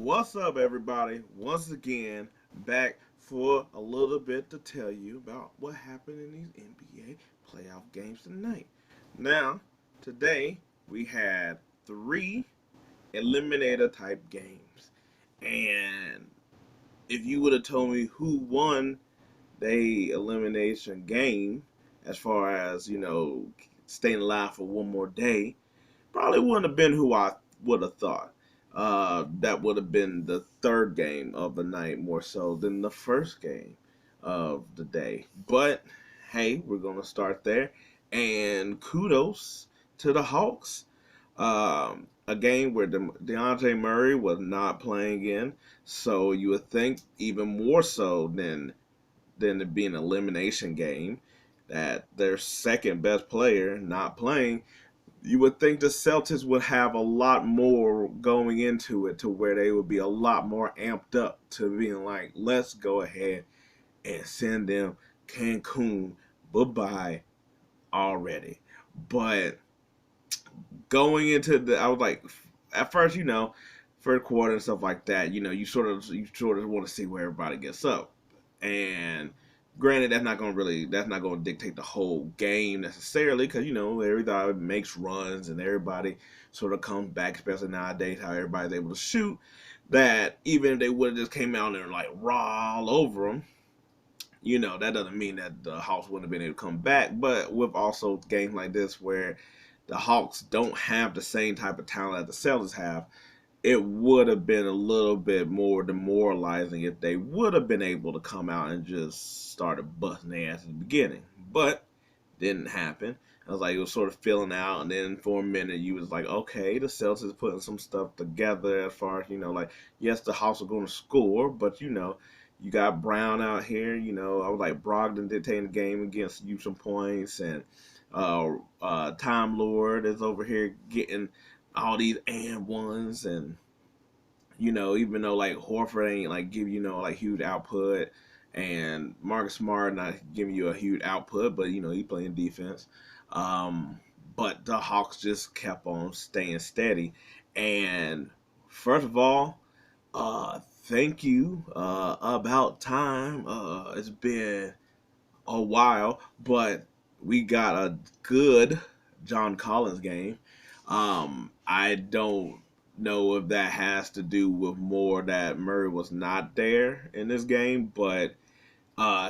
What's up, everybody? Once again, back for a little bit to tell you about what happened in these NBA playoff games tonight. Now, today we had three eliminator type games, and if you would have told me who won the elimination game, as far as staying alive for one more day, probably wouldn't have been who I would have thought. That would have been the third game of the night more so than the first game of the day. But hey, we're gonna start there. And kudos to the Hawks. A game where DeAndre Murray was not playing in, so you would think even more so than it being an elimination game that their second best player not playing, you would think the Celtics would have a lot more going into it to where they would be a lot more amped up to being like, let's go ahead and send them Cancun bye-bye already. But going into I was like, at first, first quarter and stuff like that, you sort of want to see where everybody gets up. And granted, that's not going to dictate the whole game necessarily, because everybody makes runs and everybody sort of comes back, especially nowadays how everybody's able to shoot. That even if they would have just came out and like raw all over them, that doesn't mean that the Hawks wouldn't have been able to come back. But with also games like this where the Hawks don't have the same type of talent that the Celtics have, it would have been a little bit more demoralizing if they would have been able to come out and just started busting their ass at the beginning. But didn't happen. I was like, it was sort of filling out, and then for a minute you was like, okay, the Celtics putting some stuff together as far as, like, yes, the Hawks are going to score, but you got Brown out here, I was like, Brogdon dictating the game against you some points, and Time Lord is over here getting all these and ones, and even though like Horford ain't like give like huge output, and Marcus Smart not giving you a huge output, but he playing defense. But the Hawks just kept on staying steady, and first of all, thank you. About time. It's been a while, but we got a good John Collins game. I don't know if that has to do with more that Murray was not there in this game, but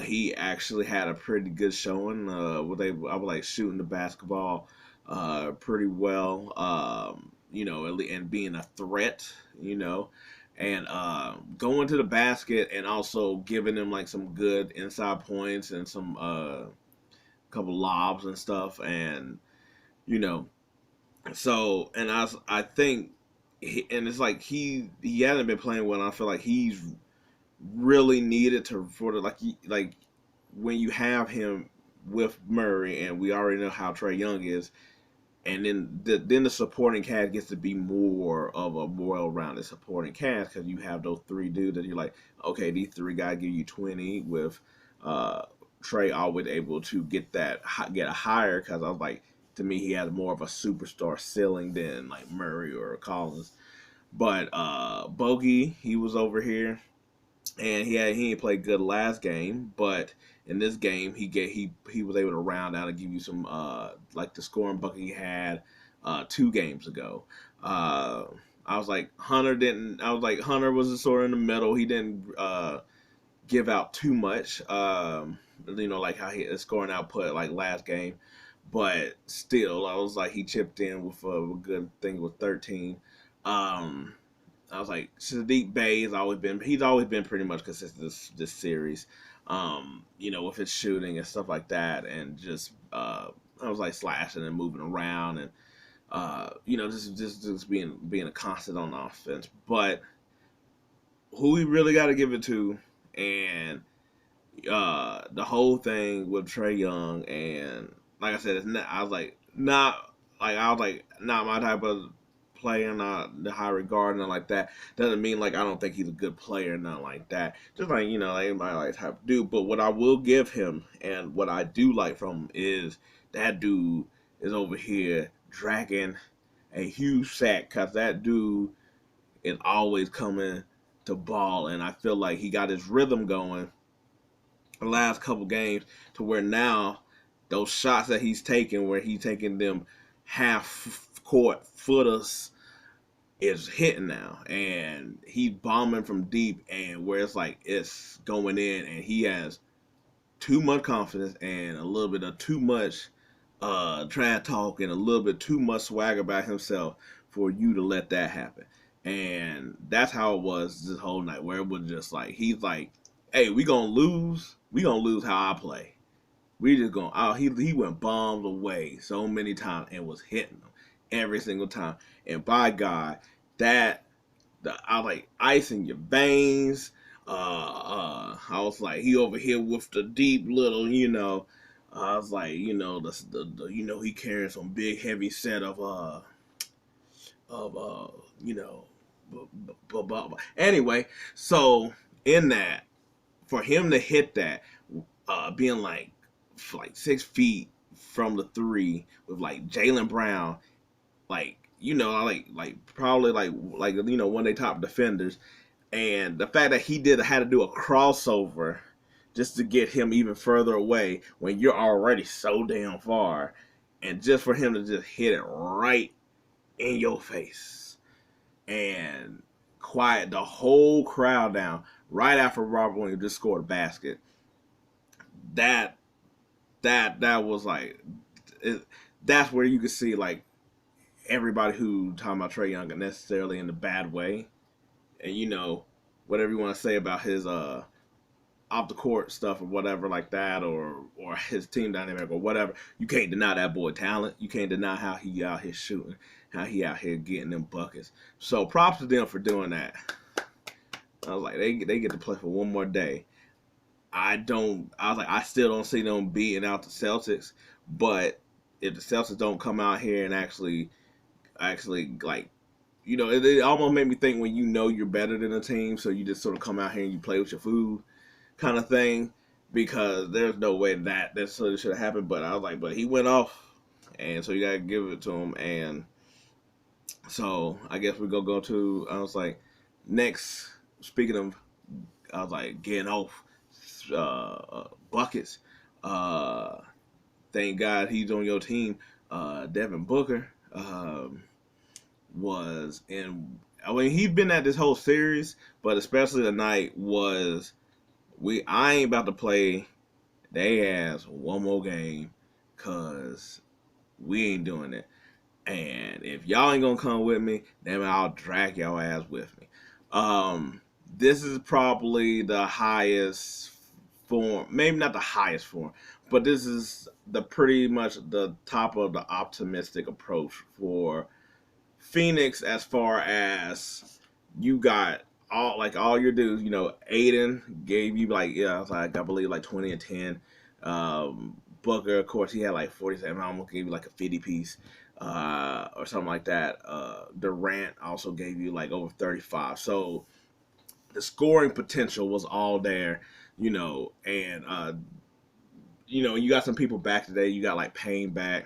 he actually had a pretty good showing. I was like shooting the basketball pretty well, and being a threat, and going to the basket and also giving them like some good inside points and some couple lobs and stuff, and you know so, and I think, and it's like he hasn't been playing well. And I feel like he's really needed to for the like when you have him with Murray, and we already know how Trae Young is, and then the supporting cast gets to be more of a well-rounded supporting cast because you have those three dudes that you're like, okay, these three guys give you 20 with uh Trey always able to get a higher, because I was like, to me he has more of a superstar ceiling than like Murray or Collins. But Bogey, he was over here, and he ain't played good last game, but in this game he was able to round out and give you some like the scoring bucket he had 2 games ago. Uh, I was like Hunter was sort of in the middle. He didn't give out too much. Like how he scoring output like last game, but still, I was like he chipped in with a good thing with 13. Um, I was like, Sadiq Bey he's always been pretty much consistent this series. With his shooting and stuff like that, and just I was like slashing and moving around, and just being a constant on offense. But who we really got to give it to, and the whole thing with Trae Young, and like I said, it's not. I was like not my type of player, not the high regard, nothing like that. Doesn't mean like I don't think he's a good player, nothing like that. Just like like anybody like type of dude. But what I will give him, and what I do like from him, is that dude is over here dragging a huge sack, because that dude is always coming to ball, and I feel like he got his rhythm going the last couple games to where now those shots that he's taking, where he's taking them half court footers, is hitting now, and he's bombing from deep, and where it's like it's going in, and he has too much confidence and a little bit of too much trash talk and a little bit too much swagger by himself for you to let that happen. And that's how it was this whole night, where it was just like he's like, "Hey, we gonna lose. We gonna lose how I play. We just gonna." Oh, he went bombs away so many times and was hitting them every single time. And by God, that I like ice in your veins. I was like, he over here with the deep little, I was like, he carrying some big heavy set of of uh, you know, anyway. So in that, for him to hit that, being like 6 feet from the three with like Jalenbrown, like probably one of their top defenders, and the fact that he had to do a crossover just to get him even further away when you're already so damn far, and just for him to just hit it right in your face and quiet the whole crowd down right after Robert Williams just scored a basket. That was like that's where you could see like everybody who talking about Trae Young necessarily in the bad way, and whatever you want to say about his off the court stuff or whatever like that, or his team dynamic or whatever, you can't deny that boy talent. You can't deny how he out here shooting, how he out here getting them buckets. So props to them for doing that. I was like, they get to play for one more day. I still don't see them beating out the Celtics, but if the Celtics don't come out here and actually like, it almost made me think when you're better than a team, so you just sort of come out here and you play with your food kind of thing, because there's no way that sort of should have happened. But I was like, but he went off, and so you got to give it to him. And so I guess we're going to go to, I was like, next, speaking of, I was like, getting off buckets, thank God he's on your team. Devin Booker was in. I mean, he's been at this whole series, but especially tonight I ain't about to play they ass one more game, cause we ain't doing it. And if y'all ain't gonna come with me, then I'll drag y'all ass with me. This is probably the highest form, maybe not the highest form, but this is pretty much the top of the optimistic approach for Phoenix, as far as you got all your dudes. Aiden gave you I believe like 20 and 10. Booker, of course, he had like 47. I almost gave you like a 50 piece or something like that. Durant also gave you like over 35. So the scoring potential was all there, and you got some people back today. You got like Payne back,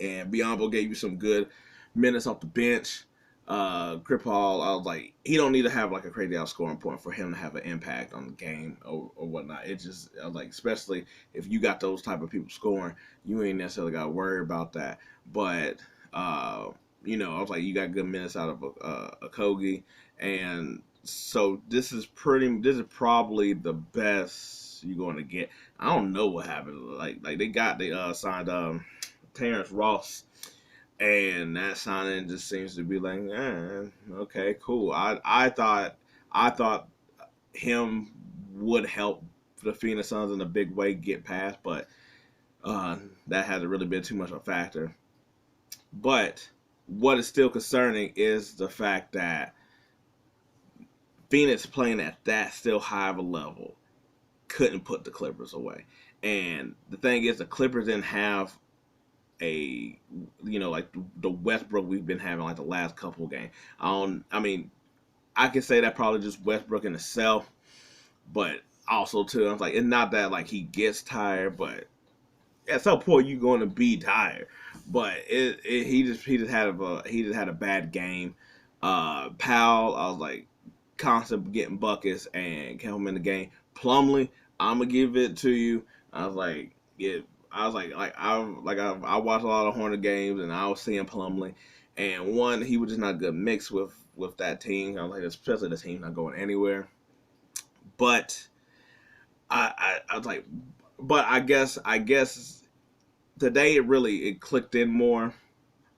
and Biombo gave you some good minutes off the bench. Kripal, I was like, he don't need to have like a crazy outscoring point for him to have an impact on the game or whatnot. It just, I was like, especially if you got those type of people scoring, you ain't necessarily got to worry about that. But I was like, you got good minutes out of a Kogi, and so this is probably the best you're going to get. I don't know what happened. Like they signed Terrence Ross. And that signing just seems to be like, okay, cool. I thought him would help the Phoenix Suns in a big way get past, but that hasn't really been too much of a factor. But what is still concerning is the fact that Phoenix playing at that still high of a level couldn't put the Clippers away. And the thing is, the Clippers didn't have like the Westbrook we've been having like the last couple of games. I can say that probably just Westbrook in itself, but also too, I was like, it's not that like he gets tired, but at some point you're going to be tired. But he just had a bad game. Powell, I was like constant getting buckets and kept him in the game. Plumlee, I'm gonna give it to you. I was like, yeah, I watched a lot of Hornet games and I was seeing Plumlee, and one, he was just not a good mix with that team. I was like, especially the team not going anywhere. But I was like, but I guess today it clicked in more.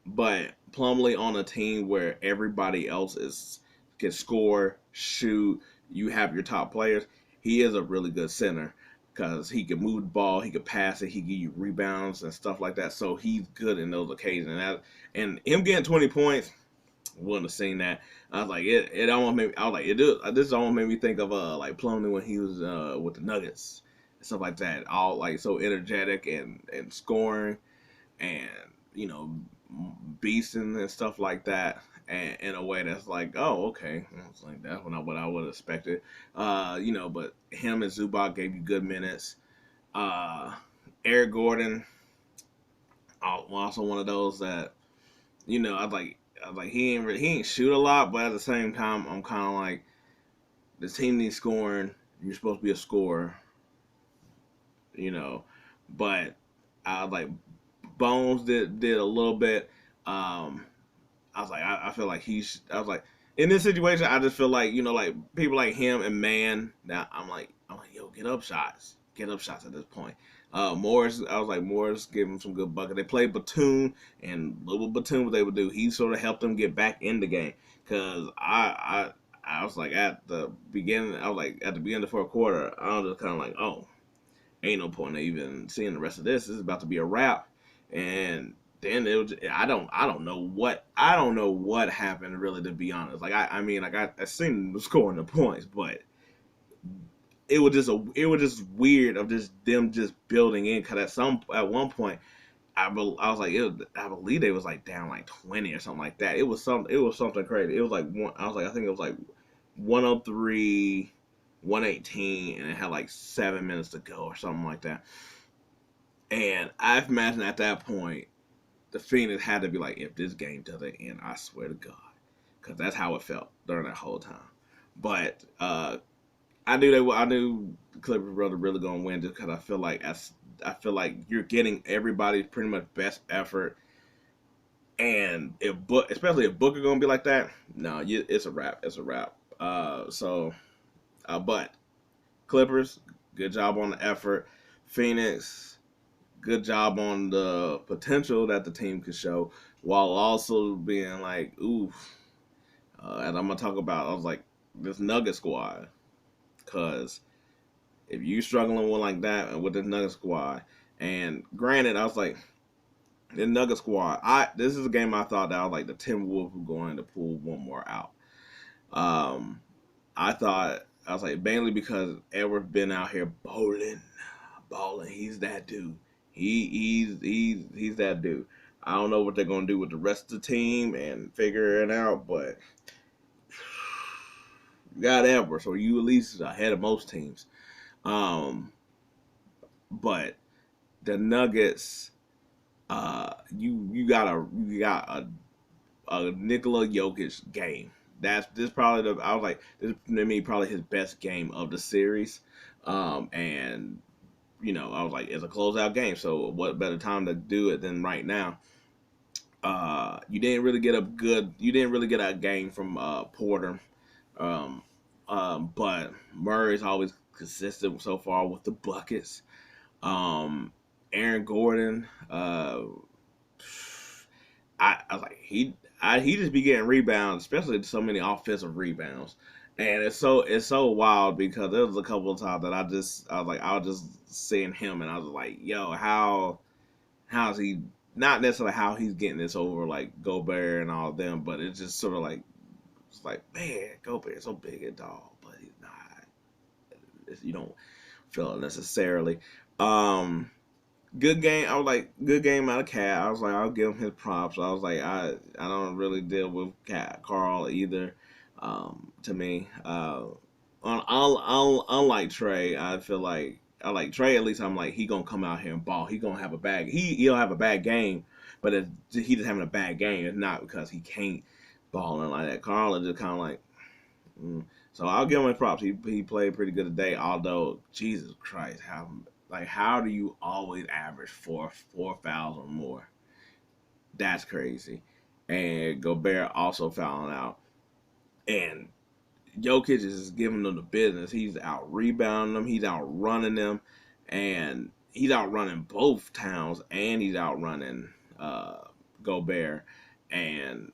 But Plumlee on a team where everybody else is can score, shoot, you have your top players. He is a really good center because he can move the ball, he can pass it, he can give you rebounds and stuff like that. So he's good in those occasions. And him getting 20 points, wouldn't have seen that. I was like, it almost made me. I was like, this almost made me think of like Plumlee when he was with the Nuggets and stuff like that. All like so energetic and scoring and beasting and stuff like that. And in a way that's like, oh, okay, it's like that's what I would have expected. But him and Zubac gave you good minutes. Aarongordon, also one of those that I was like he ain't shoot a lot, but at the same time I'm kind of like the team needs scoring. You're supposed to be a scorer, you know. But I was like Bones did a little bit. I was like I feel like I was like in this situation I just feel like like people like him and Man. Now I'm like yo, get up shots at this point. Morris, I was like, Morris gave him some good bucket. They played Batum, and little Batum, what they would do, he sort of helped them get back in the game. Cause I was like at the beginning, at the beginning of the fourth quarter, I was just kind of like, oh, ain't no point in even seeing the rest of this. This is about to be a wrap, and then it was. I don't know what happened really, to be honest. Like I mean, like I seen them scoring the points, but it was just weird of just them just building in. Cause at one point I was like I believe they was like down like 20 or something like that. It was something crazy. It was like one. I was like I think it was like 103, 118, and it had like 7 minutes to go or something like that. And I imagine at that point the Phoenix had to be like, if this game doesn't end, I swear to God, because that's how it felt during that whole time. But I knew the Clippers were really going to win just because I feel like you're getting everybody's pretty much best effort, and especially if Booker going to be like that, no, it's a wrap. It's a wrap. But Clippers, good job on the effort. Phoenix, good job on the potential that the team could show, while also being like, oof. And I'm gonna talk about, I was like, this Nugget squad, because if you struggling with like that and with the Nugget squad, and granted, I was like, the Nugget squad, this is a game I thought that I was like the Timberwolves were going to pull one more out. I was like mainly because Edward's been out here balling. He's that dude. He's that dude. I don't know what they're gonna do with the rest of the team and figure it out, but you got Edward, so you at least ahead of most teams. But the Nuggets, you got a Nikola Jokic game. This probably I was like, this to me probably his best game of the series. And I was like, it's a closeout game, so what better time to do it than right now? You didn't really get a game from Porter, um, but Murray's always consistent so far with the buckets. Aarongordon, I was like he just be getting rebounds, especially so many offensive rebounds, and it's so wild because there was a couple of times that I was just seeing him and I was like, yo, how's he, not necessarily how he's getting this over like Gobert and all of them, but it's just sort of like, it's like, man, Gobert's so big and tall, but he's not. You don't feel it necessarily. Good game. I was like, good game out of Cat. I was like, I'll give him his props. I was like, I don't really deal with Carl either. To me, unlike Trey, I feel like I like Trey. At least I'm like, he gonna come out here and ball. He gonna have he'll have a bad game, but he just having a bad game. It's not because he can't. balling like that. Karl just kind of like, So I'll give him his props. He played pretty good today. Although Jesus Christ, how do you always average four fouls or more? That's crazy. And Gobert also fouling out. And Jokic is giving them the business. He's out rebounding them. He's out running them, and he's outrunning both Towns, and he's outrunning Gobert. And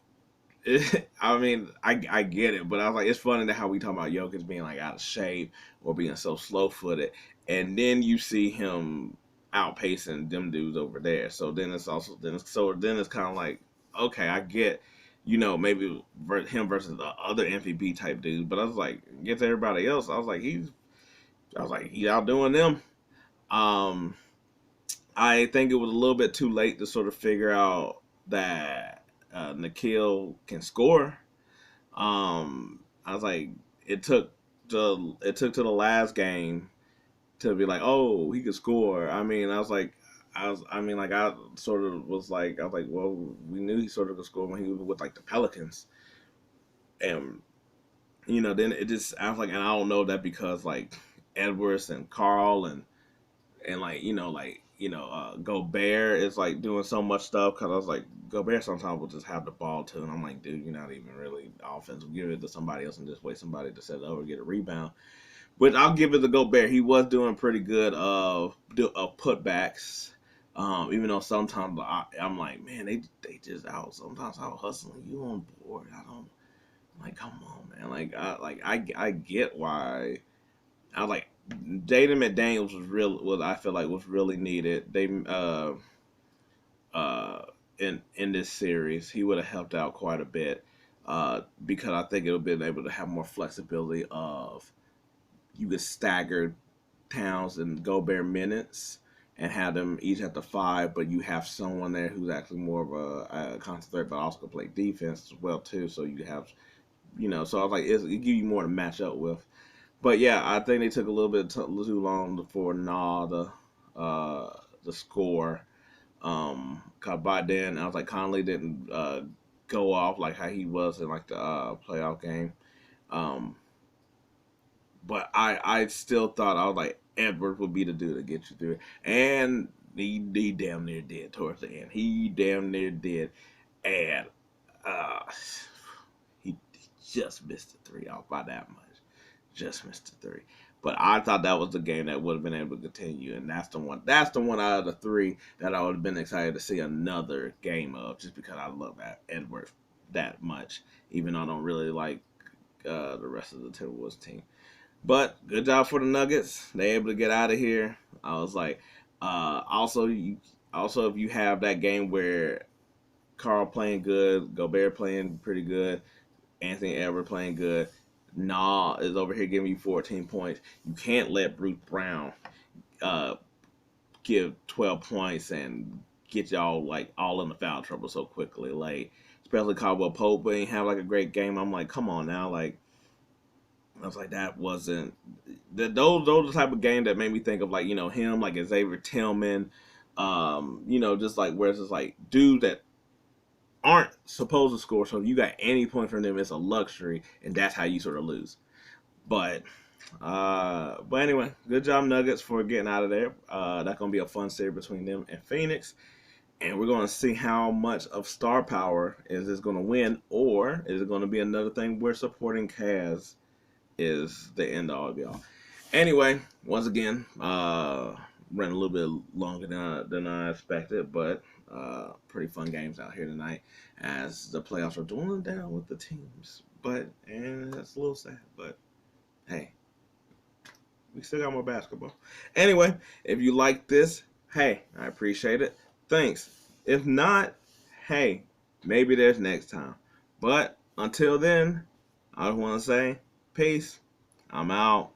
I mean, I get it, but I was like, it's funny that how we talk about Jokic being like out of shape or being so slow footed, and then you see him outpacing them dudes over there. So then it's kind of like, okay, I get, maybe him versus the other MVP type dudes, but I was like, against everybody else, I was like, he's outdoing them. Um, I think it was a little bit too late to sort of figure out that Nikhil can score. I was like, it took to the last game to be like, oh, he could score. I mean, I sort of was like, well, we knew he sort of could score when he was with like the Pelicans, and then it just I was like, and I don't know that because like Edwards and Karl and Gobert is like doing so much stuff because I was like, Gobert sometimes will just have the ball too, and I'm like, dude, you're not even really offensive. Give it to somebody else and just wait somebody to set it over, get a rebound. But I'll give it to Gobert. He was doing pretty good of putbacks. Even though sometimes I'm like, man, they just sometimes out hustling you on board. I don't like, come on, man. I get why. I was like, Jaden McDaniels I feel like was really needed. They in this series, he would have helped out quite a bit because I think it would have been able to have more flexibility of you could stagger Towns and Gobert minutes and have them each at the 5, but you have someone there who's actually more of a concentrate, but also can play defense as well too. So you have, so I was like, it give you more to match up with. But yeah, I think they took a little bit too long for the score. Cause by then I was like, Conley didn't go off like how he was in like the playoff game. But I still thought I was like Edwards would be the dude to get you through it, and he damn near did towards the end. He damn near did, and uh, he just missed the 3 off by that much. Just missed the 3. But I thought that was the game that would have been able to continue, and that's the one. That's the one out of the 3 that I would have been excited to see another game of, just because I love Edwards that much. Even though I don't really like the rest of the Timberwolves team. But good job for the Nuggets. They able to get out of here. I was like, also if you have that game where Karl playing good, Gobert playing pretty good, Anthony Edwards playing good, Nah is over here giving you 14 points. You can't let Bruce Brown give 12 points and get y'all like all in the foul trouble so quickly. Like, especially Caldwell Pope ain't have like a great game. I'm like, come on now, like. I was like, that wasn't those are the type of game that made me think of like him like Xavier Tillman, just like where it's just like dudes that aren't supposed to score, so you got any point from them, it's a luxury, and that's how you sort of lose. But anyway, good job Nuggets for getting out of there. That's gonna be a fun series between them and Phoenix. And we're going to see how much of star power is this going to win, or is it going to be another thing where supporting Cavs is the end all be all. Anyway, once again, ran a little bit longer than I expected, but pretty fun games out here tonight as the playoffs are dwindling down with the teams. And that's a little sad, but hey, we still got more basketball. Anyway, if you like this, hey, I appreciate it. Thanks. If not, hey, maybe there's next time. But until then, I just want to say, peace. I'm out.